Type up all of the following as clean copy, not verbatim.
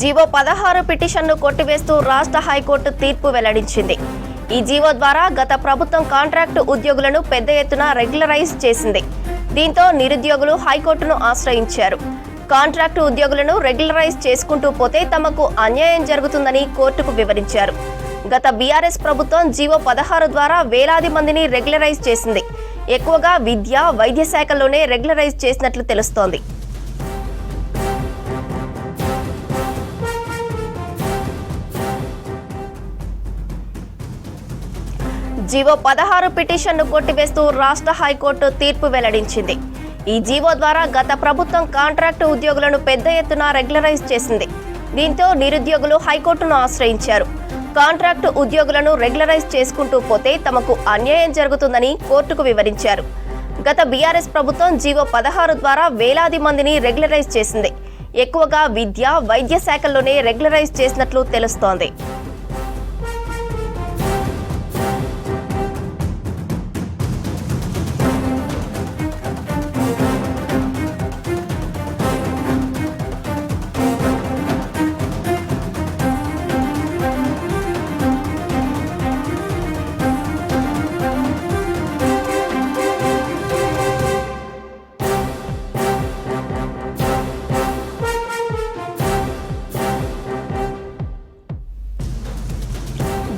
GO 16 పిటిషన్ను కొట్టివేస్తూ రాష్ట్ర high court తీర్పు వెల్లడించింది. ఈ జీవో ద్వారా గత ప్రభుత్వం కాంట్రాక్టు ఉద్యోగులను పెద్ద ఎత్తున రెగ్యులరైజ్ చేసింది. దీంతో నిరుద్యోగులు హైకోర్టును ఆశ్రయించారు. కాంట్రాక్టు ఉద్యోగులను రెగ్యులరైజ్ చేసుకుంటూ పోతే తమకు అన్యాయం జరుగుతుందని కోర్టుకు వివరించారు. గత బీఆర్ఎస్ ప్రభుత్వం జీవో 16 ద్వారా వేలాది మందిని రెగ్యులరైజ్ చేసింది. ఎక్కువగా విద్య, వైద్య శాఖల్లోనే రెగ్యులరైజ్ చేసినట్లు తెలుస్తోంది. జీవో 16 పిటిషన్ను కొట్టివేస్తూ రాష్ట్ర హైకోర్టు తీర్పు వెల్లడించింది. ఈ జీవో ద్వారా గత ప్రభుత్వం కాంట్రాక్టు ఉద్యోగులను పెద్ద ఎత్తున రెగ్యులరైజ్ చేసింది. దీంతో నిరుద్యోగులు హైకోర్టును ఆశ్రయించారు. కాంట్రాక్టు ఉద్యోగులను రెగ్యులరైజ్ చేసుకుంటూ పోతే తమకు అన్యాయం జరుగుతుందని కోర్టుకు వివరించారు. గత బీఆర్ఎస్ ప్రభుత్వం జీవో 16 ద్వారా వేలాది మందిని రెగ్యులరైజ్ చేసింది. ఎక్కువగా విద్య, వైద్య శాఖల్లోనే రెగ్యులరైజ్ చేసినట్లు తెలుస్తోంది.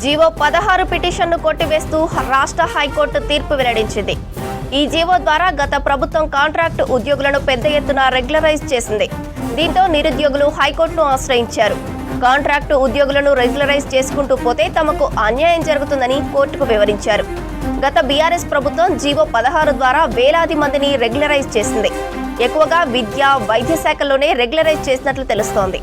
జీవో 16 పిటిషన్ను కొట్టివేస్తూ రాష్ట్ర హైకోర్టు తీర్పు వెల్లడించింది. ఈ జీవో ద్వారా గత ప్రభుత్వం కాంట్రాక్టు ఉద్యోగులను పెద్ద ఎత్తున రెగ్యులరైజ్ చేసింది. దీంతో నిరుద్యోగులు హైకోర్టును ఆశ్రయించారు. కాంట్రాక్టు ఉద్యోగులను రెగ్యులరైజ్ చేసుకుంటూ పోతే తమకు అన్యాయం జరుగుతుందని కోర్టుకు వివరించారు. గత బీఆర్ఎస్ ప్రభుత్వం జీవో 16 ద్వారా వేలాది మందిని రెగ్యులరైజ్ చేసింది. ఎక్కువగా విద్య, వైద్య శాఖల్లోనే రెగ్యులరైజ్ చేసినట్లు తెలుస్తోంది.